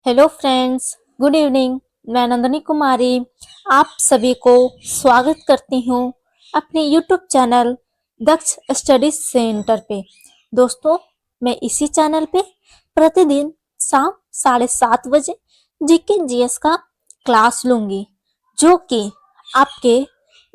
Hello friends, good evening. मैं नंदनी कुमारी आप सभी को स्वागत करती हूँ अपने यूट्यूब चैनल दक्ष स्टडी सेंटर पे। दोस्तों, मैं इसी चैनल पे प्रतिदिन शाम 7:30 बजे जीके जीएस का क्लास लूँगी, जो कि आपके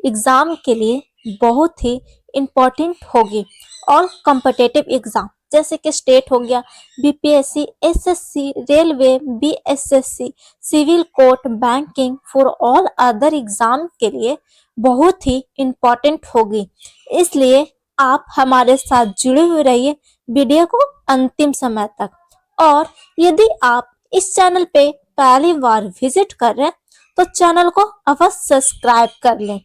एग्ज़ाम के लिए बहुत ही इम्पोर्टेंट होगी। और कॉम्पिटिटिव एग्ज़ाम जैसे कि स्टेट हो गया, BPSC, SSC, railway, BSSC, civil court, banking for all other exam के लिए बहुत ही इम्पोर्टेंट होगी। इसलिए आप हमारे साथ जुड़े हुए रहिए वीडियो को अंतिम समय तक। और यदि आप इस चैनल पे पहली बार विजिट कर रहे हैं तो चैनल को अवश्य सब्सक्राइब कर लें।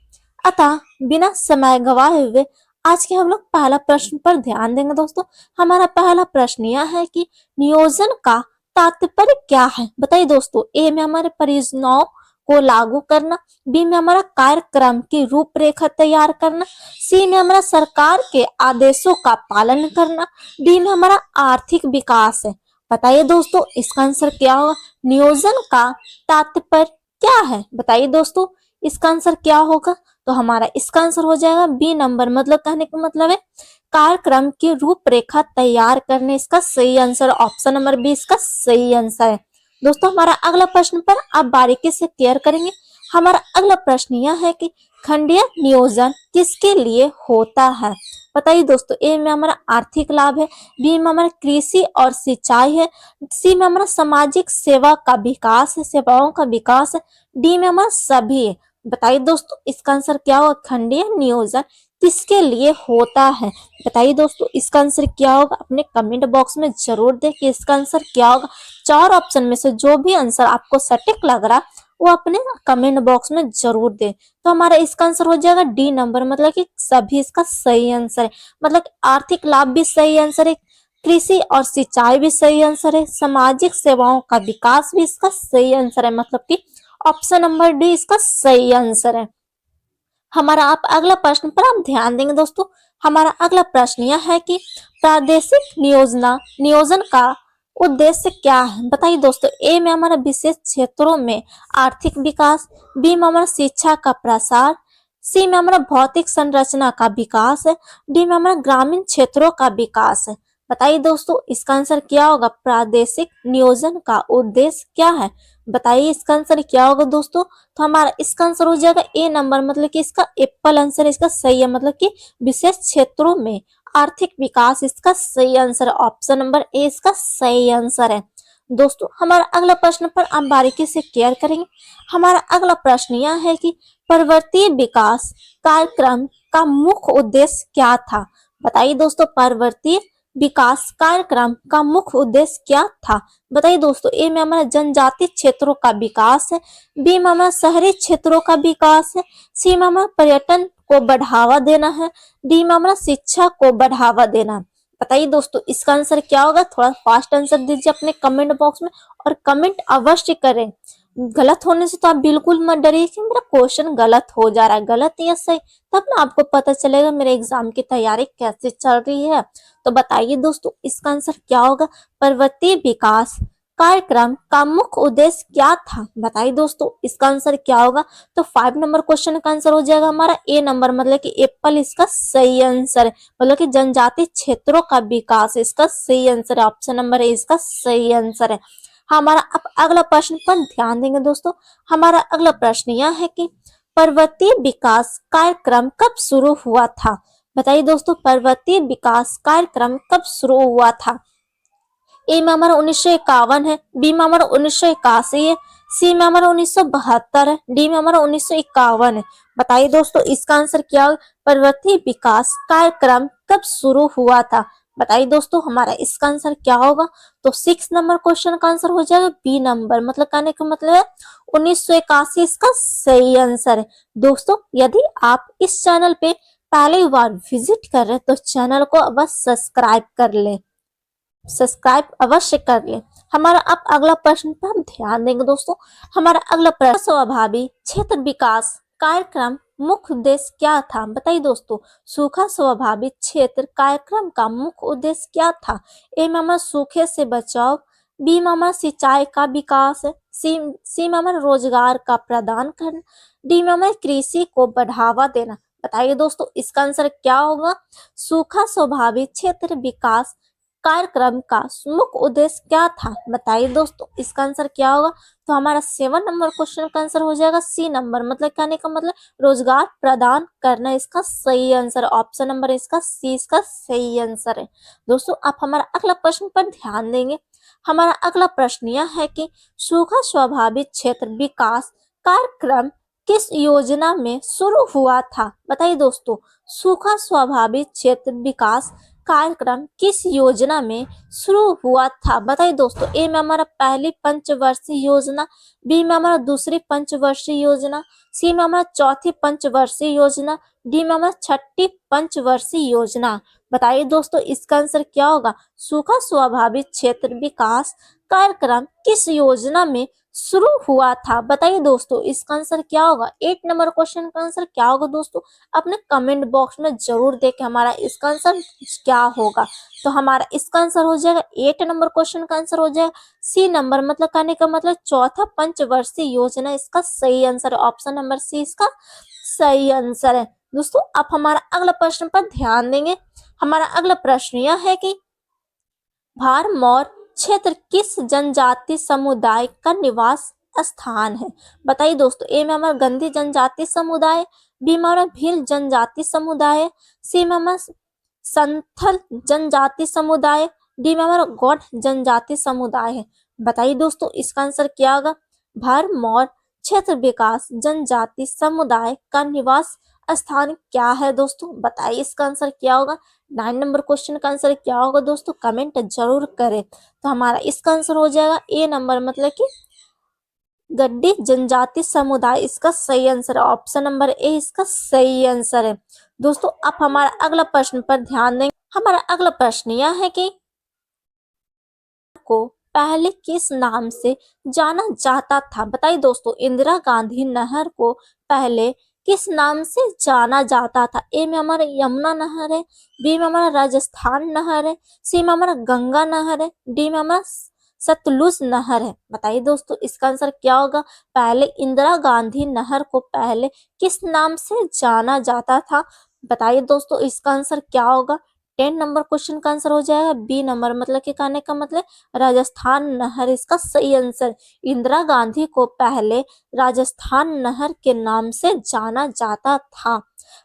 अतः बिना समय गवाए हुए आज के हम लोग पहला प्रश्न पर ध्यान देंगे। दोस्तों, हमारा पहला प्रश्न यह है कि नियोजन का तात्पर्य क्या है। बताइए दोस्तों, ए में हमारे परियोजनाओं को लागू करना, बी में हमारा कार्यक्रम की रूपरेखा तैयार करना, सी में हमारा सरकार के आदेशों का पालन करना, डी में हमारा आर्थिक विकास है। बताइए दोस्तों, इसका आंसर क्या होगा। नियोजन का तात्पर्य क्या है, बताइए दोस्तों, इसका आंसर क्या होगा। तो हमारा इसका आंसर हो जाएगा बी नंबर। मतलब कहने का मतलब है कार्यक्रम की रूपरेखा तैयार करने, इसका सही आंसर ऑप्शन नंबर बी इसका सही आंसर है। दोस्तों, हमारा अगला प्रश्न पर आप बारीकी से क्लियर करेंगे। हमारा अगला प्रश्न यह है कि खंडीय नियोजन किसके लिए होता है। बताइए दोस्तों, ए में हमारा आर्थिक लाभ है, बी में हमारा कृषि और सिंचाई है, सी में हमारा सामाजिक सेवा का विकास है, सेवाओं का विकास है, डी में हमारा सभी है। बताइए दोस्तों, इसका आंसर क्या होगा। खंडीय नियोजन किसके लिए होता है। बताइए दोस्तों, इसका आंसर क्या होगा। अपने कमेंट बॉक्स में जरूर दें कि इसका आंसर क्या होगा। चार ऑप्शन में से जो भी आंसर आपको सटीक लग रहा है वो अपने कमेंट बॉक्स में जरूर दें। तो हमारा इसका आंसर हो जाएगा डी नंबर। मतलब कि सभी इसका सही आंसर है। मतलब आर्थिक लाभ भी सही आंसर है, कृषि और सिंचाई भी सही आंसर है, सामाजिक सेवाओं का विकास भी इसका सही आंसर है। मतलब कि ऑप्शन नंबर डी इसका सही आंसर है। हमारा आप अगला प्रश्न पर आप ध्यान देंगे। दोस्तों, हमारा अगला प्रश्न यह है कि प्रादेशिक नियोजन का उद्देश्य क्या है। बताइए दोस्तों, ए में हमारा विशेष क्षेत्रों में आर्थिक विकास, बी में हमारा शिक्षा का प्रसार, सी में हमारा भौतिक संरचना का विकास है, डी में हमारा ग्रामीण क्षेत्रों का विकास है। बताइए दोस्तों, इसका आंसर क्या होगा। प्रादेशिक नियोजन का उद्देश्य क्या है। बताइए इसका आंसर क्या होगा दोस्तों। तो हमारा इसका आंसर हो जाएगा ए नंबर। मतलब कि इसका एप्पल आंसर इसका सही है। मतलब कि विशेष क्षेत्रों में आर्थिक विकास इसका सही आंसर है। ऑप्शन नंबर ए इसका सही आंसर है। दोस्तों, हमारा अगला प्रश्न पर आप बारीकी से केयर करेंगे। हमारा अगला प्रश्न यह है कि पर्वतीय विकास कार्यक्रम का मुख्य उद्देश्य क्या था। बताइए दोस्तों, पर्वतीय विकास कार्यक्रम का मुख्य उद्देश्य क्या था। बताइए दोस्तों, ए में हमारा जनजातीय क्षेत्रों का विकास है, बी में हमारा शहरी क्षेत्रों का विकास है, सी में हमारा पर्यटन को बढ़ावा देना है, डी में हमारा शिक्षा को बढ़ावा देना है। बताइए दोस्तों, इसका आंसर क्या होगा। थोड़ा फास्ट आंसर दीजिए अपने कमेंट बॉक्स में और कमेंट अवश्य करें। गलत होने से तो आप बिल्कुल मत डरिए कि मेरा क्वेश्चन गलत हो जा रहा है, गलत या सही, तब ना आपको पता चलेगा मेरे एग्जाम की तैयारी कैसे चल रही है। तो बताइए दोस्तों, इसका आंसर क्या होगा। पर्वतीय विकास कार्यक्रम का मुख्य उद्देश्य क्या था। बताइए दोस्तों, इसका आंसर क्या होगा। तो 5 नंबर क्वेश्चन का आंसर हो जाएगा हमारा ए नंबर। मतलब कि एप्पल इसका सही आंसर है। मतलब कि जनजातीय क्षेत्रों का विकास इसका सही आंसर है। ऑप्शन नंबर ए इसका सही आंसर है। हमारा अब अगला प्रश्न पर ध्यान देंगे। दोस्तों, हमारा अगला प्रश्न यह है कि पर्वतीय विकास कार्यक्रम कब शुरू हुआ था। बताइए दोस्तों, पर्वतीय विकास कार्यक्रम कब शुरू हुआ था। ए में हमारा 1951 है, बी में हमारा 1981 है, सी में हमारा 1972 है, डी में हमारा 1951 है। बताइए दोस्तों, इसका आंसर क्या होगा। पर्वतीय विकास कार्यक्रम कब शुरू हुआ था। बताइए दोस्तों, हमारा इसका आंसर क्या होगा। तो 6 नंबर क्वेश्चन का आंसर हो जाएगा बी नंबर। मतलब कहने का मतलब है 1981 इसका सही आंसर है। दोस्तों, यदि आप इस चैनल पे पहली बार विजिट कर रहे हैं तो चैनल को अवश्य सब्सक्राइब कर लें, सब्सक्राइब अवश्य कर लें। हमारा अब अगला प्रश्न पर हम ध्यान देंगे। दोस्तों, हमारा अगला प्रश्न स्वाभाविक क्षेत्र विकास कार्यक्रम मुख्य उद्देश्य क्या था। बताइए दोस्तों, सूखा स्वाभाविक क्षेत्र कार्यक्रम का मुख्य उद्देश्य क्या था। ए में हमारा सूखे से बचाव, बी में हमारा सिंचाई का विकास है, सी में हमारा रोजगार का प्रदान करना, डी में हमारे कृषि को बढ़ावा देना। बताइए दोस्तों इसका आंसर क्या होगा? सूखा स्वाभाविक क्षेत्र विकास कार्यक्रम का मुख्य उद्देश्य क्या था? बताइए दोस्तों इसका आंसर क्या होगा? तो हमारा 7 नंबर क्वेश्चन का आंसर हो जाएगा सी नंबर, मतलब कहने का मतलब रोजगार प्रदान करना इसका सही आंसर। ऑप्शन नंबर इसका सी इसका सही आंसर है। दोस्तों आप हमारा अगला प्रश्न पर ध्यान देंगे। हमारा अगला प्रश्न यह है कि सूखा स्वाभाविक क्षेत्र विकास कार्यक्रम किस योजना में शुरू हुआ था? बताइए दोस्तों सूखा स्वाभाविक क्षेत्र विकास कार्यक्रम किस योजना में शुरू हुआ था? बताइए दोस्तों ए में हमारा पहली पंचवर्षीय योजना, बी में हमारा दूसरी पंचवर्षीय योजना, सी में हमारा चौथी पंचवर्षीय योजना, डी में हमारा छठी पंचवर्षीय योजना। बताइए दोस्तों इसका आंसर क्या होगा? सूखा स्वाभाविक क्षेत्र विकास कार्यक्रम किस योजना में शुरू हुआ था? बताइए दोस्तों इसका आंसर क्या होगा? 8 नंबर क्वेश्चन का आंसर क्या होगा दोस्तों? अपने कमेंट बॉक्स में जरूर देखें हमारा इसका आंसर क्या होगा। तो हमारा इसका आंसर हो जाएगा 8 नंबर क्वेश्चन का आंसर हो जाएगा सी नंबर, मतलब कहने का मतलब चौथा पंचवर्षीय योजना इसका सही आंसर है। ऑप्शन नंबर सी इसका सही आंसर है। दोस्तों आप हमारा अगला प्रश्न पर ध्यान देंगे। हमारा अगला प्रश्न यह है कि भरमौर क्षेत्र किस जनजाति समुदाय का निवास स्थान है? बताइए दोस्तों ए में हमारा गंधी जनजाति समुदाय, बी में हमारा भील जनजाति समुदाय, सी में हमारा संथल जनजाति समुदाय, डी में हमारा गौड़ जनजाति समुदाय है। बताइए दोस्तों इसका आंसर क्या होगा? भरमौर क्षेत्र विकास जनजाति समुदाय का निवास स्थान क्या है दोस्तों? बताइए इसका आंसर क्या होगा? 9 नंबर क्वेश्चन का आंसर क्या होगा दोस्तों? कमेंट जरूर करें। तो हमारा इसका आंसर हो जाएगा ए नंबर, मतलब कि गड्डी जनजाति समुदाय इसका सही आंसर है। ऑप्शन नंबर ए इसका सही आंसर है। दोस्तों आप हमारा अगला प्रश्न पर ध्यान देंगे। हमारा अगला प्रश्न यह है कि को पहले किस नाम से जाना जाता था? बताइए दोस्तों इंदिरा गांधी नहर को पहले किस नाम से जाना जाता था? ए में हमारा यमुना नहर है, बी में हमारा राजस्थान नहर है, सी में हमारा गंगा नहर है, डी में हमारा सतलुज नहर है। बताइए दोस्तों इसका आंसर क्या होगा? पहले इंदिरा गांधी नहर को पहले किस नाम से जाना जाता था? बताइए दोस्तों इसका आंसर क्या होगा? 10 नंबर क्वेश्चन का आंसर हो जाएगा बी नंबर, मतलब कि कहने का मतलब राजस्थान नहर इसका सही आंसर। इंदिरा गांधी को पहले राजस्थान नहर के नाम से जाना जाता था।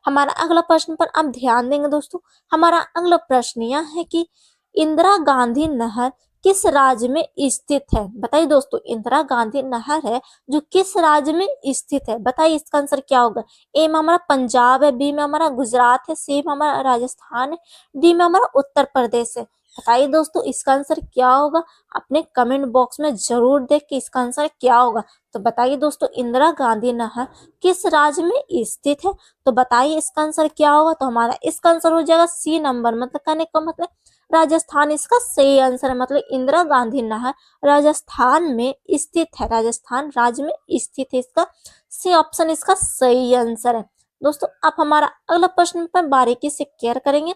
हमारा अगला प्रश्न पर आप ध्यान देंगे दोस्तों। हमारा अगला प्रश्न यह है कि इंदिरा गांधी नहर किस राज्य में स्थित है? बताइए दोस्तों इंदिरा गांधी नहर है जो किस राज्य में स्थित है? बताइए इसका आंसर क्या होगा? ए में हमारा पंजाब है, बी में हमारा गुजरात है, सी में हमारा राजस्थान है, डी में हमारा उत्तर प्रदेश है। बताइए दोस्तों इसका आंसर क्या होगा? अपने कमेंट बॉक्स में जरूर देख के इसका आंसर क्या होगा। तो बताइए दोस्तों इंदिरा गांधी नहर किस राज्य में स्थित है? तो बताइए इसका आंसर क्या होगा? तो हमारा इसका आंसर हो जाएगा सी नंबर, मतलब कहने का मतलब राजस्थान इसका सही आंसर है। मतलब इंदिरा गांधी नहर राजस्थान में स्थित है, राजस्थान राज्य में स्थित है, इसका सी ऑप्शन इसका सही आंसर है। दोस्तों आप हमारा अगला प्रश्न पर बारीकी से केयर करेंगे।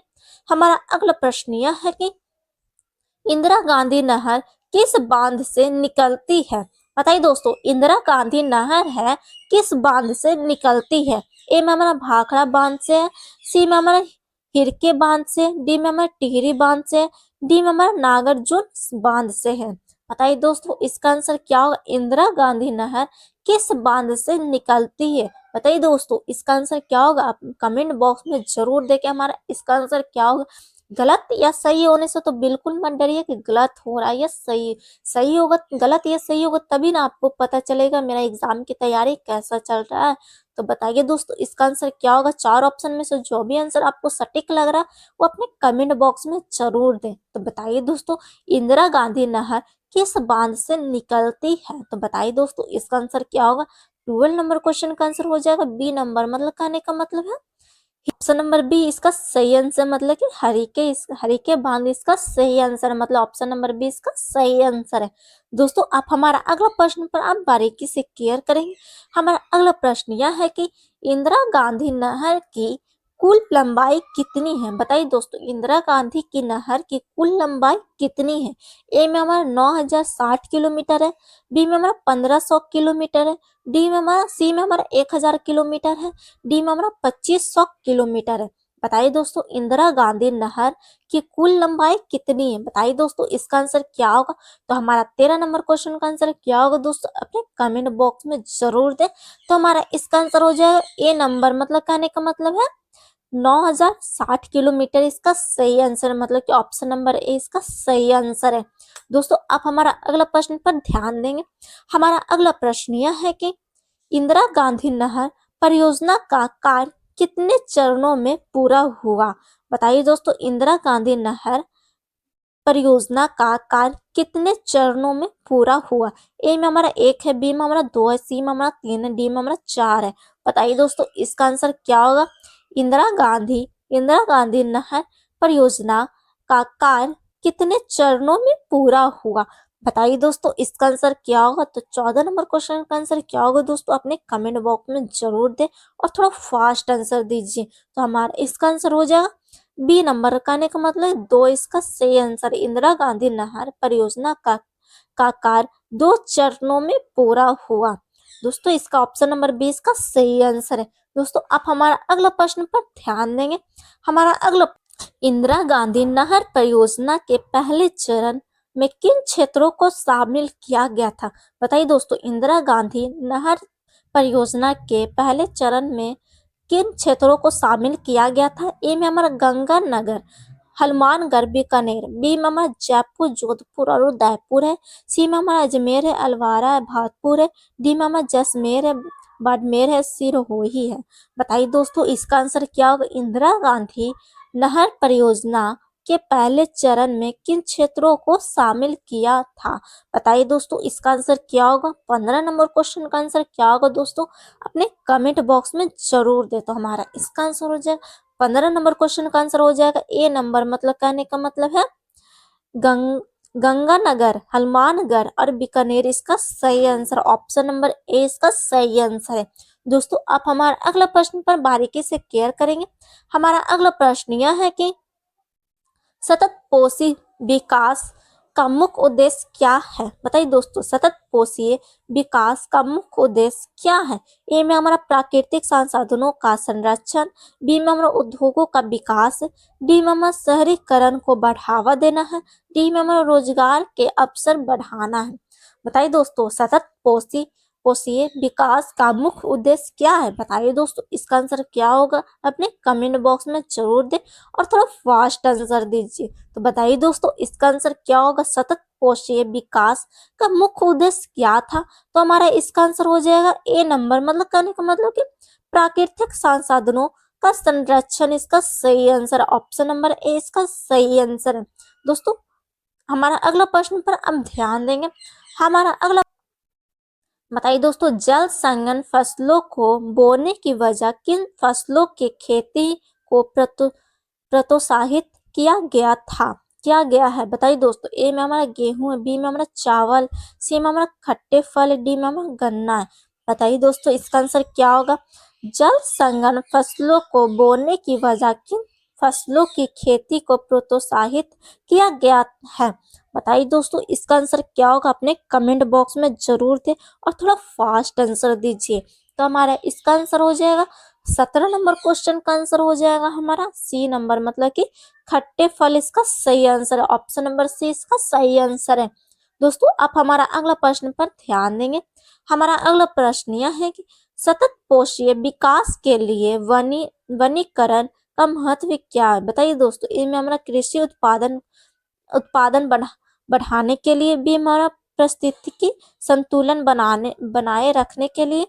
हमारा अगला प्रश्न यह है कि इंदिरा गांधी नहर किस बांध से निकलती है? बताइए दोस्तों इंदिरा गांधी नहर है किस बांध से निकलती है? ए में हमारा भाखड़ा बांध से है, सी में हमारा हिरके बांध से, डी में हमारा टिहरी बांध से, डी में हमारा नागार्जुन बांध से है। बताइए दोस्तों इसका आंसर क्या होगा? इंदिरा गांधी नहर किस बांध से निकलती है? बताइए दोस्तों इसका आंसर क्या होगा? आप कमेंट बॉक्स में जरूर देखें हमारा इसका आंसर क्या होगा। गलत या सही होने से तो बिल्कुल मत डरिए कि गलत हो रहा है या सही सही होगा, गलत या सही होगा तभी ना आपको पता चलेगा मेरा एग्जाम की तैयारी कैसा चल रहा है। तो बताइए दोस्तों इसका आंसर क्या होगा? 4 ऑप्शन में से जो भी आंसर आपको सटीक लग रहा है वो अपने कमेंट बॉक्स में जरूर दें। तो बताइए दोस्तों इंदिरा गांधी नहर किस बांध से निकलती है? तो बताइए दोस्तों इसका आंसर क्या होगा? 12 नंबर क्वेश्चन का आंसर हो जाएगा बी नंबर, मतलब कहने का मतलब है ऑप्शन नंबर बी इसका सही आंसर, मतलब कि हरिके बांध इसका सही आंसर है, मतलब ऑप्शन नंबर बी इसका सही आंसर है। दोस्तों आप हमारा अगला प्रश्न पर आप बारीकी से केयर करेंगे। हमारा अगला प्रश्न यह है कि इंदिरा गांधी नहर की कुल लंबाई कितनी है? बताइए दोस्तों, इंदिरा गांधी की नहर की कुल लंबाई कितनी है? ए में हमारा 9060 किलोमीटर है, बी में हमारा 1500 किलोमीटर है, सी में हमारा 1000 किलोमीटर है, डी में हमारा 2500 किलोमीटर है। बताइए दोस्तों, इंदिरा गांधी नहर की कुल लंबाई कितनी है? बताइए दोस्तों, इसका आंसर क्या होगा? तो हमारा 13 नंबर क्वेश्चन का आंसर क्या होगा दोस्तों? अपने कमेंट बॉक्स में जरूर दें। तो हमारा इसका आंसर हो जाएगा ए नंबर, मतलब कहने का मतलब है 9060 किलोमीटर इसका सही आंसर, मतलब कि ऑप्शन नंबर ए इसका सही आंसर है। दोस्तों, आप हमारा अगला प्रश्न पर ध्यान देंगे। हमारा अगला प्रश्न यह है कि इंदिरा गांधी नहर परियोजना का कार्य कितने चरणों में पूरा हुआ? बताइए दोस्तों, इंदिरा गांधी नहर परियोजना का कार्य कितने चरणों में पूरा हुआ? ए में हमारा 1 है, बी में हमारा 2 है, सी में हमारा 3 है, डी में हमारा 4 है। बताइए दोस्तों, इसका आंसर क्या होगा? इंदिरा गांधी नहर परियोजना का कार्य कितने चरणों में पूरा हुआ? बताइए दोस्तों, इसका आंसर क्या होगा? तो 14 नंबर क्वेश्चन का आंसर क्या होगा दोस्तों? अपने कमेंट बॉक्स में जरूर दें और थोड़ा फास्ट आंसर दीजिए। तो हमारा इसका आंसर हो जाएगा बी नंबर, कहने का मतलब 2 इसका सही आंसर। इंदिरा गांधी नहर परियोजना का कार्य 2 चरणों में पूरा हुआ। दोस्तों, इसका ऑप्शन नंबर 20 का सही आंसर है। दोस्तों, आप हमारा अगला प्रश्न पर ध्यान देंगे। हमारा अगला, इंदिरा गांधी नहर परियोजना के पहले चरण में किन क्षेत्रों को शामिल किया गया था? बताइए दोस्तों, इंदिरा गांधी नहर परियोजना के पहले चरण में किन क्षेत्रों को शामिल किया गया था? ए में हमारा गंगानगर, हनुमानगढ़, बीकानेर, बी में हमारा जयपुर, जोधपुर और उदयपुर है, सी में हमारा अजमेर है, अलवारा है, भागलपुर है, डी में हमारा जैसलमेर है, बाड़मेर है, सिरोही है। बताइए दोस्तों, इसका आंसर क्या होगा? इंदिरा गांधी नहर परियोजना के पहले चरण में किन क्षेत्रों को शामिल किया था? बताइए दोस्तों, इसका आंसर क्या होगा? 15 नंबर क्वेश्चन का आंसर क्या होगा दोस्तों? अपने कमेंट बॉक्स में जरूर दे। तो हमारा इसका आंसर हो जाएगा 15 नंबर क्वेश्चन का आंसर हो जाएगा ए नंबर, मतलब कहने का मतलब है गंगानगर, हनुमानगढ़ और बीकानेर इसका सही आंसर। ऑप्शन नंबर ए इसका सही आंसर है। दोस्तों, आप हमारा अगला प्रश्न पर बारीकी से केयर करेंगे। हमारा अगला प्रश्न यह है कि सतत पोषी विकास का मुख्य उद्देश्य क्या है? बताइए दोस्तों, सतत पोषीय विकास का मुख्य उद्देश्य क्या है? ए में हमारा प्राकृतिक संसाधनों का संरक्षण, बी में हमारा उद्योगों का विकास, डी में हमारा शहरीकरण को बढ़ावा देना है, डी में हमारा रोजगार के अवसर बढ़ाना है। बताइए दोस्तों, सतत पोषीय विकास का मुख्य उद्देश्य क्या है? बताइए दोस्तों, इसका आंसर क्या होगा? अपने कमेंट बॉक्स में जरूर दें और थोड़ा फास्ट आंसर दीजिए। तो बताइए दोस्तों, इसका आंसर क्या होगा? सतत पोषीय विकास का मुख्य उद्देश्य क्या था? तो हमारा इसका आंसर हो जाएगा ए नंबर, मतलब कहने का मतलब कि प्राकृतिक संसाधनों का संरक्षण इसका सही आंसर। ऑप्शन नंबर ए इसका सही आंसर है। दोस्तों, हमारा अगला प्रश्न पर हम ध्यान देंगे। हमारा अगला, बताइए दोस्तों, जल संघन फसलों को बोने की वजह किन फसलों की खेती को प्रोत्साहित किया गया है? बताइए दोस्तों, ए में हमारा गेहूं है, बी में हमारा चावल, सी में हमारा खट्टे फल, डी में हमारा गन्ना है। बताइए दोस्तों, इसका आंसर क्या होगा? जल संघन फसलों को बोने की वजह किन फसलों की खेती को प्रोत्साहित किया गया है? बताइए दोस्तों, इसका आंसर क्या होगा? अपने कमेंट बॉक्स में जरूर दें और थोड़ा फास्ट आंसर दीजिए। तो हमारा इसका आंसर हो जाएगा 17 नंबर क्वेश्चन का आंसर हो जाएगा हमारा सी नंबर, मतलब कि खट्टे फल इसका सही आंसर है। ऑप्शन नंबर सी इसका सही आंसर है। दोस्तों, आप हमारा अगला प्रश्न पर ध्यान देंगे। हमारा अगला प्रश्न यह है कि सतत पोषीय विकास के लिए वनीकरण का महत्व क्या है? बताइए दोस्तों, इनमें हमारा कृषि उत्पादन बढ़ाने के लिए भी, हमारा पारिस्थितिकी संतुलन बनाए रखने के लिए,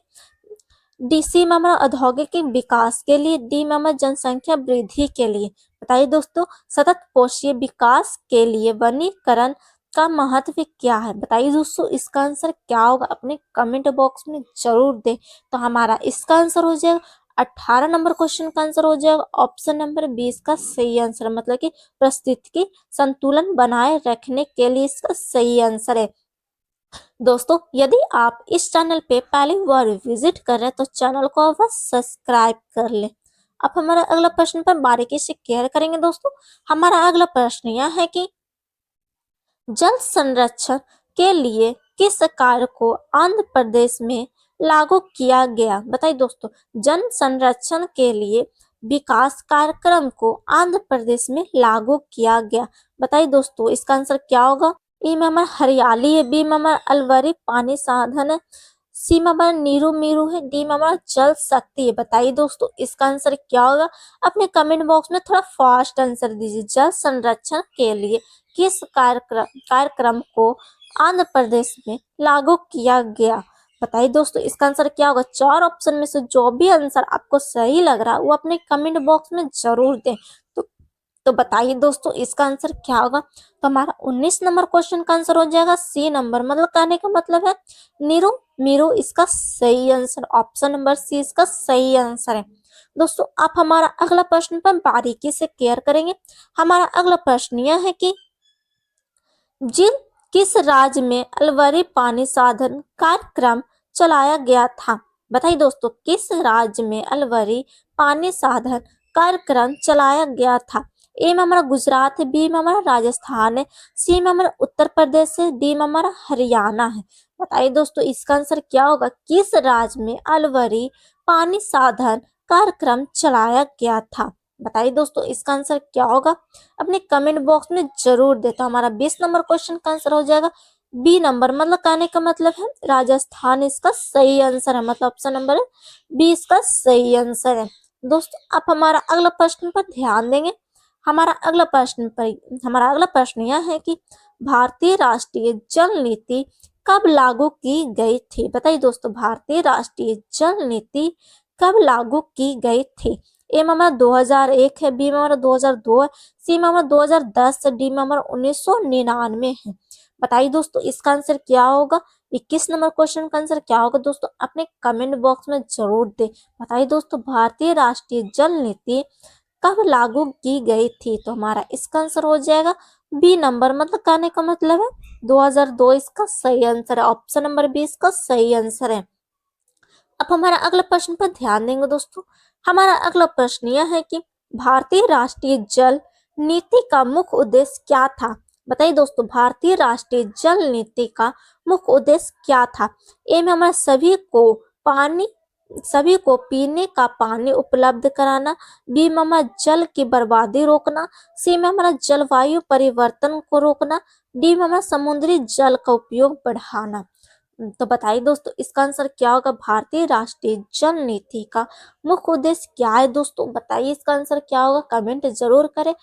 सी में हमारा औद्योगिक विकास के लिए, डी में हमारा जनसंख्या वृद्धि के लिए। बताइए दोस्तों, सतत पोषीय विकास के लिए वनीकरण का महत्व क्या है? बताइए दोस्तों, इसका आंसर क्या होगा? अपने कमेंट बॉक्स में जरूर दें। तो हमारा इसका आंसर हो जाएगा 18 नंबर क्वेश्चन का आंसर हो जाएगा ऑप्शन नंबर 20 का सही आंसर, मतलब कि पारिस्थितिकी संतुलन बनाए रखने के लिए इसका सही आंसर है। दोस्तों, यदि आप इस चैनल पे पहली बार विजिट कर रहे हैं तो चैनल को अवश्य सब्सक्राइब कर लें। अब हमारा अगला प्रश्न पर बारीकी से केयर करेंगे दोस्तों। हमारा अगला प्रश्न यह है कि जल संरक्षण के लिए किस कार्य को आंध्र प्रदेश में लागू किया गया? बताइए दोस्तों, जल संरक्षण के लिए विकास कार्यक्रम को आंध्र प्रदेश में लागू किया गया। बताइए दोस्तों, इसका आंसर क्या होगा? ए में हमारा हरियाली है, बी में हमारा अलवरी पानी साधन है, सी में हमारा नीरू मीरू है, डी में हमारा जल शक्ति है। बताइए दोस्तों, इसका आंसर क्या होगा? अपने कमेंट बॉक्स में थोड़ा फास्ट आंसर दीजिए। जल संरक्षण के लिए किस कार्यक्रम को आंध्र प्रदेश में लागू किया गया? बताइए दोस्तों, इसका आंसर क्या होगा? 4 ऑप्शन में से जो भी आंसर आपको सही लग रहा है वो अपने कमेंट बॉक्स में जरूर दें। तो बताइए दोस्तों, इसका आंसर क्या होगा? तो हमारा 19 नंबर क्वेश्चन का आंसर हो जाएगा सी नंबर, मतलब कहने का मतलब है नीरू मीरू इसका सही आंसर, ऑप्शन नंबर सी इसका सही आंसर है। दोस्तों, आप हमारा अगला प्रश्न पर बारीकी से केयर करेंगे। हमारा अगला प्रश्न यह है कि जिन किस राज्य में अलवरी पानी साधन कार्यक्रम चलाया गया था? बताइए दोस्तों, किस राज्य में अलवरी पानी साधन कार्यक्रम चलाया गया था? ए में हमारा गुजरात है, बी में हमारा राजस्थान है, सी में हमारा उत्तर प्रदेश है, डी में हमारा हरियाणा है। बताइए दोस्तों, इसका आंसर क्या होगा? किस राज्य में अलवरी पानी साधन कार्यक्रम चलाया गया था? बताइए दोस्तों, इसका आंसर क्या होगा? अपने कमेंट बॉक्स में जरूर दे। तो हमारा 20 नंबर क्वेश्चन का आंसर हो जाएगा बी नंबर, मतलब कहने का मतलब है राजस्थान इसका सही आंसर है, मतलब ऑप्शन नंबर बी इसका सही आंसर है। दोस्तों, आप हमारा अगला प्रश्न पर ध्यान देंगे। हमारा अगला प्रश्न यह है कि भारतीय राष्ट्रीय जल नीति कब लागू की गई थी? बताइए दोस्तों, भारतीय राष्ट्रीय जल नीति कब लागू की गई थी? ए में हमारा 2001 है, बी में हमारा 2002 है, सी में हमारा 2010 है, डी में हमारा 1999 है। बताइए दोस्तों, इसका आंसर क्या होगा? 21 नंबर क्वेश्चन का आंसर क्या होगा दोस्तों? अपने कमेंट बॉक्स में जरूर दे। बताइए दोस्तों, भारतीय राष्ट्रीय जल नीति कब लागू की गई थी? तो हमारा इसका आंसर हो जाएगा बी नंबर, मतलब कहने का मतलब है 2002 इसका सही आंसर है, ऑप्शन नंबर बी इसका सही आंसर है। अब हमारा अगला प्रश्न पर ध्यान देंगे दोस्तों। हमारा अगला प्रश्न यह है कि भारतीय राष्ट्रीय जल नीति का मुख्य उद्देश्य क्या था? बताइए दोस्तों, भारतीय राष्ट्रीय जल नीति का मुख्य उद्देश्य क्या था? ए में हमारा सभी को पीने का पानी उपलब्ध कराना, बी में हमारा जल की बर्बादी रोकना, सी में हमारा जलवायु परिवर्तन को रोकना, डी में हमारा समुद्री जल का उपयोग बढ़ाना। तो बताइए दोस्तों, इसका आंसर क्या होगा? भारतीय राष्ट्रीय जल नीति का मुख्य उद्देश्य क्या है दोस्तों? बताइए इसका आंसर क्या होगा? कमेंट जरूर करें,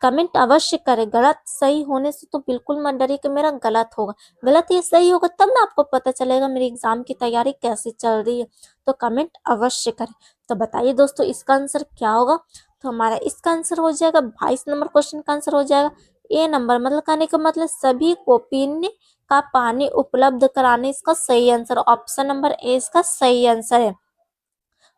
कमेंट अवश्य करें। गलत सही होने से तो बिल्कुल मत डरिए कि मेरा गलत होगा, गलत ये सही होगा तब ना आपको पता चलेगा मेरी एग्जाम की तैयारी कैसे चल रही है। तो कमेंट अवश्य करें। तो बताइए दोस्तों, इसका आंसर क्या होगा? तो हमारा इसका आंसर हो जाएगा 22 नंबर क्वेश्चन का आंसर हो जाएगा ए नंबर, मतलब कहने का मतलब सभी को पीने का पानी उपलब्ध कराने इसका सही आंसर, ऑप्शन नंबर ए इसका सही आंसर है।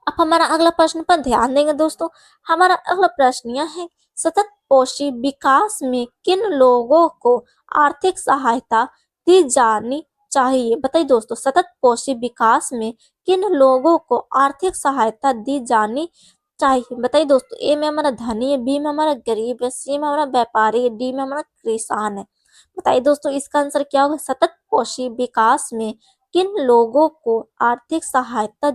अब हमारा अगला प्रश्न पर ध्यान देंगे दोस्तों। हमारा अगला प्रश्न यह है, सतत पोषी विकास में किन लोगों को आर्थिक सहायता दी जानी चाहिए? बताइए दोस्तों, सतत पोषी विकास में किन लोगों को आर्थिक सहायता दी जानी चाहिए? बताइए दोस्तों, ए में हमारा धनी है, बी में हमारा गरीब है, सी में हमारा व्यापारी है, डी में हमारा किसान है। बताइए दोस्तों, इसका आंसर क्या होगा? सतत पोषी विकास में किन लोगों को आर्थिक सहायता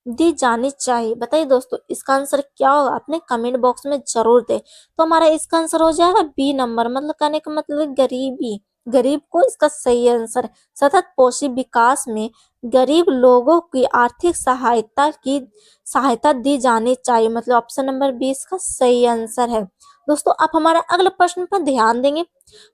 दी जानी चाहिए? बताइए दोस्तों, इसका आंसर क्या होगा? अपने कमेंट बॉक्स में जरूर दे। तो हमारा इसका आंसर हो जाएगा बी नंबर, मतलब कहने का मतलब गरीबी, गरीब को इसका सही आंसर है। सतत पोषी विकास में गरीब लोगों की आर्थिक सहायता दी जानी चाहिए, मतलब ऑप्शन नंबर बी इसका सही आंसर है। दोस्तों, आप हमारा अगला प्रश्न पर ध्यान देंगे।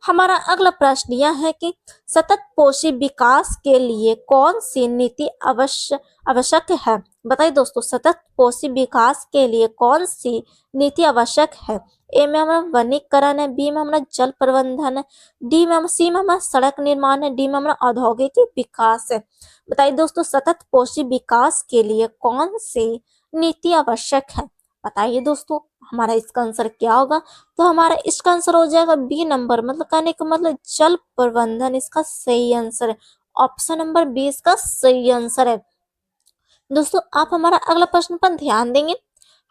हमारा अगला प्रश्न यह है कि सतत पोषी विकास के लिए कौन सी नीति आवश्यक है? बताइए दोस्तों, सतत पोषी विकास के लिए कौन सी नीति आवश्यक है? ए में हमारा वनीकरण है, बी में हमारा जल प्रबंधन है, सी में हमारा सड़क निर्माण है, डी में हमारा औद्योगिक विकास है। बताइए दोस्तों, सतत पोषी विकास के लिए कौन सी नीति आवश्यक है? बताइए दोस्तों, हमारा इसका आंसर क्या होगा? तो हमारा इसका आंसर हो जाएगा बी नंबर, मतलब कहने का मतलब जल प्रबंधन इसका सही आंसर है, ऑप्शन नंबर बी इसका सही आंसर है। दोस्तों, आप हमारा अगला प्रश्न पर ध्यान देंगे।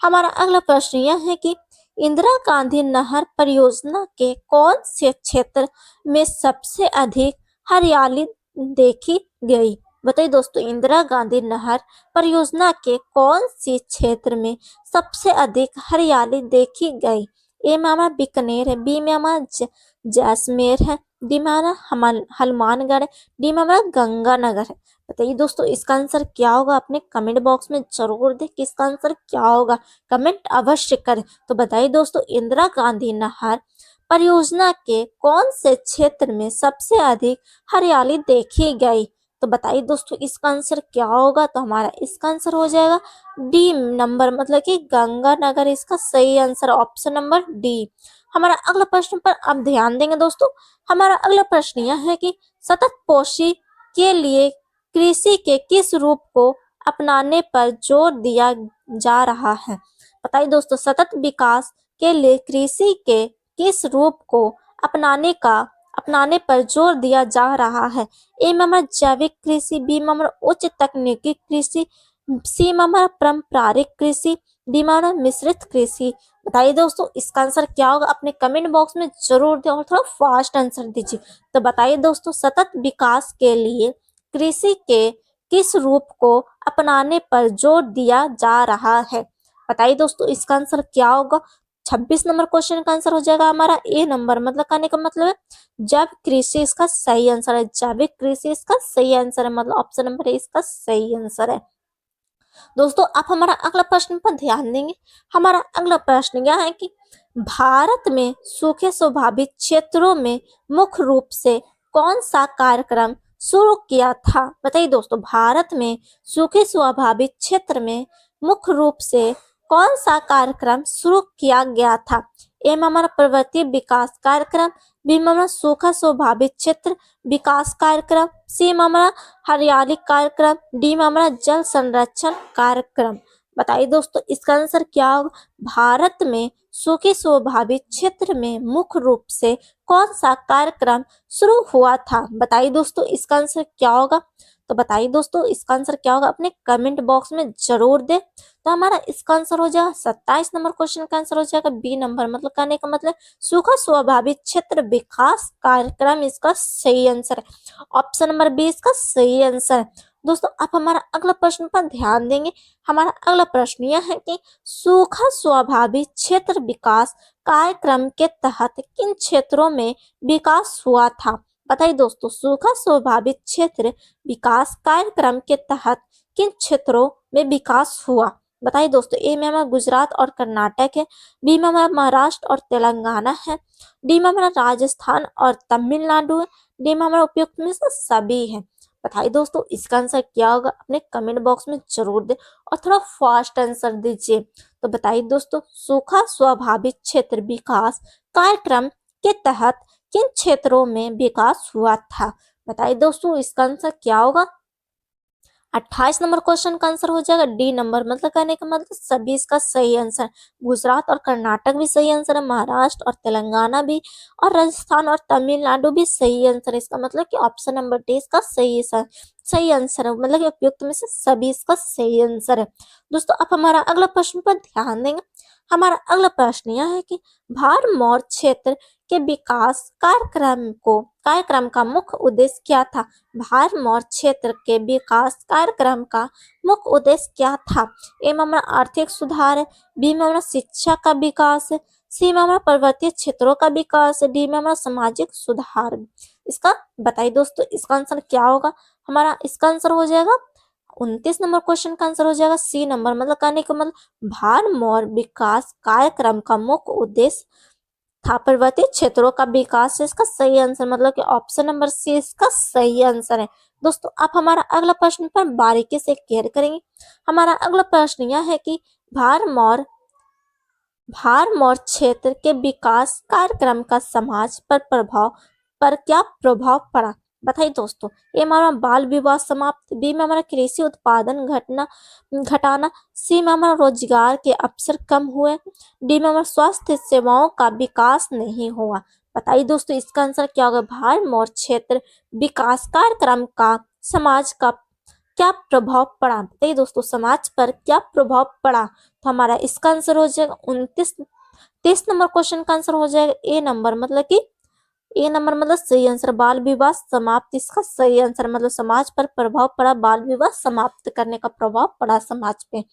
हमारा अगला प्रश्न यह है कि इंदिरा गांधी नहर परियोजना के कौन से क्षेत्र में सबसे अधिक हरियाली देखी गई? बताइए दोस्तों, इंदिरा गांधी नहर परियोजना के कौन से क्षेत्र में सबसे अधिक हरियाली देखी गई? ए में हमारा बीकानेर है, बी में हमारा जैसलमेर है, डी में हमारा हनुमानगढ़ है, डी में हमारा गंगानगर है। बताइए दोस्तों, इसका आंसर क्या होगा? अपने कमेंट बॉक्स में जरूर दें कि इसका आंसर क्या होगा, कमेंट अवश्य करें। तो बताइए दोस्तों, इंदिरा गांधी नहर परियोजना के कौन से क्षेत्र में सबसे अधिक हरियाली देखी गई? तो बताइए दोस्तों, इसका आंसर क्या होगा? तो हमारा इसका आंसर हो जाएगा डी नंबर, मतलब कि गंगानगर इसका सही आंसर, ऑप्शन नंबर डी। हमारा अगला प्रश्न पर आप ध्यान देंगे दोस्तों। हमारा अगला प्रश्न यह है कि सतत पोषी के लिए कृषि के किस रूप को अपनाने पर जोर दिया जा रहा है? बताइए दोस्तों, सतत विकास के लिए कृषि के किस रूप को अपनाने पर जोर दिया जा रहा है? ए में हमारा जैविक कृषि, बी में हमारा उच्च तकनीकी कृषि, सी में हमारा पारंपरिक कृषि, डी में हमारा मिश्रित कृषि। बताइए दोस्तों, इसका आंसर क्या होगा? अपने कमेंट बॉक्स में जरूर दें और थोड़ा फास्ट आंसर दीजिए। तो बताइए दोस्तों, सतत विकास के लिए कृषि के किस रूप को अपनाने पर जोर दिया जा रहा है? बताइए दोस्तों, इसका आंसर क्या होगा? 26 नंबर क्वेश्चन का आंसर हो जाएगा हमारा ए नंबर, मतलब कहने का मतलब है जैविक कृषि इसका सही आंसर है। जैविक कृषि इसका सही आंसर है, मतलब ऑप्शन नंबर ए इसका सही आंसर है। दोस्तों, आप हमारा अगला प्रश्न पर ध्यान देंगे। हमारा अगला प्रश्न यह है कि भारत में सूखे स्वाभाविक क्षेत्रों में मुख्य रूप से कौन सा कार्यक्रम शुरू किया था? बताइए दोस्तों, भारत में सूखे स्वाभाविक क्षेत्र में मुख्य रूप से कौन सा कार्यक्रम शुरू किया गया था? ए में हमारा पर्वतीय विकास कार्यक्रम, बी में हमारा सूखा स्वाभाविक क्षेत्र विकास कार्यक्रम, सी में हमारा हरियाली कार्यक्रम, डी में हमारा जल संरक्षण कार्यक्रम। बताइए दोस्तों, इसका आंसर क्या होगा? भारत में सूखे स्वाभाविक क्षेत्र में मुख्य रूप से कौन सा कार्यक्रम शुरू हुआ था? बताइए दोस्तों, इसका आंसर क्या होगा? तो बताइए दोस्तों, इसका आंसर क्या होगा? अपने कमेंट बॉक्स में जरूर दे। तो हमारा इसका आंसर हो जाएगा 27 नंबर क्वेश्चन का आंसर हो जाएगा बी नंबर, मतलब कहने का मतलब सूखा स्वाभाविक क्षेत्र विकास कार्यक्रम इसका सही आंसर है। ऑप्शन नंबर बी इसका सही आंसर है। दोस्तों, आप हमारा अगला प्रश्न पर ध्यान देंगे। हमारा अगला प्रश्न यह है कि सूखा स्वाभाविक क्षेत्र विकास कार्यक्रम के तहत किन क्षेत्रों में विकास हुआ था? बताइए दोस्तों, सूखा स्वाभाविक क्षेत्र विकास कार्यक्रम के तहत किन क्षेत्रों में विकास हुआ? बताइए दोस्तों, ए में हमारा गुजरात और कर्नाटक है, बी में हमारा महाराष्ट्र और तेलंगाना है, डी में हमारा राजस्थान और तमिलनाडु है, डी में हमारा उपयुक्त में से सभी है। बताइए दोस्तों, इसका आंसर क्या होगा? अपने कमेंट बॉक्स में जरूर दे और थोड़ा फास्ट आंसर दीजिए। तो बताइए दोस्तों, सूखा स्वाभाविक क्षेत्र विकास कार्यक्रम के तहत किन क्षेत्रों में विकास हुआ था? बताइए दोस्तों, इसका आंसर क्या होगा? 28 नंबर क्वेश्चन का आंसर हो जाएगा डी नंबर, मतलब कहने का मतलब सभी इसका सही आंसर। गुजरात और कर्नाटक भी सही आंसर है, महाराष्ट्र और तेलंगाना भी, और राजस्थान और तमिलनाडु भी सही आंसर है। इसका मतलब कि ऑप्शन नंबर डी इसका सही आंसर है, मतलब कि उपयुक्त में से सभी इसका सही आंसर है। दोस्तों, आप हमारा अगला प्रश्न पर ध्यान देंगे। हमारा अगला प्रश्न यह है कि भारमौर क्षेत्र के विकास कार्यक्रम का मुख्य उद्देश्य क्या था? भारमौर क्षेत्र के विकास कार्यक्रम का मुख्य उद्देश्य क्या था? ए में हमारा आर्थिक सुधार है, बी में हमारा शिक्षा का विकास है, सी में हमारा पर्वतीय क्षेत्रों का विकास है, डी में हमारा सामाजिक सुधार। इसका बताइए दोस्तों, इसका आंसर क्या होगा? हमारा इसका आंसर हो जाएगा 29 नंबर क्वेश्चन का आंसर हो जाएगा सी नंबर, मतलब कहने का मतलब भारमौर विकास कार्यक्रम का मुख्य उद्देश्य था पर्वतीय क्षेत्रों का विकास। इसका सही आंसर, मतलब कि ऑप्शन नंबर सी इसका सही आंसर है। दोस्तों, आप हमारा अगला प्रश्न पर बारीकी से क्लियर करेंगे। हमारा अगला प्रश्न यह है कि भारमौर क्षेत्र के विकास कार्यक्रम का समाज पर क्या प्रभाव पड़ा? बताइए दोस्तों, ए में हमारा बाल विवाह समाप्त, बी में हमारा कृषि उत्पादन घटाना, सी में हमारा रोजगार के अवसर कम हुए, डी में हमारा स्वास्थ्य सेवाओं का विकास नहीं हुआ। बताइए दोस्तों, इसका आंसर क्या होगा? भारमौर क्षेत्र विकास कार्यक्रम का समाज क्या प्रभाव पड़ा? बताइए दोस्तों, समाज पर क्या प्रभाव पड़ा? तो हमारा इसका आंसर हो जाएगा 30 नंबर क्वेश्चन का आंसर हो जाएगा ए नंबर, मतलब कि ए नंबर मतलब सही आंसर, बाल विवाह समाप्त इसका सही आंसर, मतलब समाज पर प्रभाव पड़ा, बाल विवाह समाप्त करने का प्रभाव पड़ा समाज पे।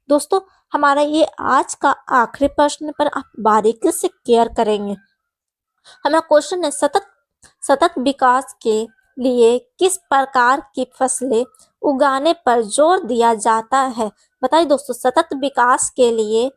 दोस्तों, हमारा ये आज का आखिरी प्रश्न पर आप बारीकी से केयर करेंगे। हमारा क्वेश्चन है, सतत सतत विकास के लिए किस प्रकार की फसलें उगाने पर जोर दिया जाता है? बताइए दोस्तों, सतत विकास के लिए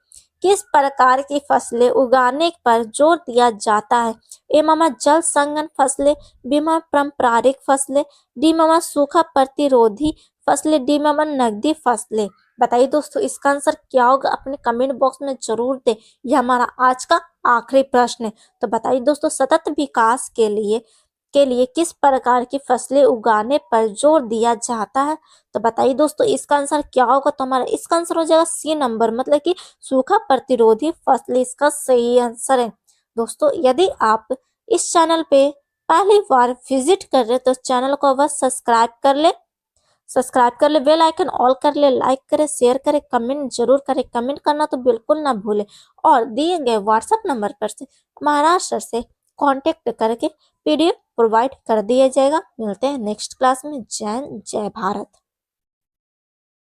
किस प्रकार की फसलें उगाने पर जोर दिया जाता है? ए मामा जल संघन फसलें, बी मामा पारंपरिक फसलें, डी मामा सूखा प्रतिरोधी फसलें, डी मामा नगदी फसलें। बताइए दोस्तों, इसका आंसर क्या होगा? अपने कमेंट बॉक्स में जरूर दें। यह हमारा आज का आखिरी प्रश्न है। तो बताइए दोस्तों, सतत विकास के लिए किस प्रकार की फसलें उगाने पर जोर दिया जाता है? तो बताइए दोस्तों, इसका आंसर क्या होगा? तो हमारा इसका आंसर हो जाएगा सी नंबर, मतलब कि सूखा प्रतिरोधी फसलें इसका सही आंसर है। दोस्तों, यदि आप इस चैनल पे पहली बार विजिट कर रहे तो चैनल को अवश्य सब्सक्राइब कर ले, बेल आइकन ऑल कर ले, लाइक करे, शेयर करे, कमेंट जरूर करे। कमेंट करना तो बिल्कुल ना भूले, और दिए गए व्हाट्सएप नंबर पर से महाराष्ट्र से कांटेक्ट करके पीडीएफ प्रोवाइड कर दिया जाएगा। मिलते हैं नेक्स्ट क्लास में। जय हिंद, जय भारत।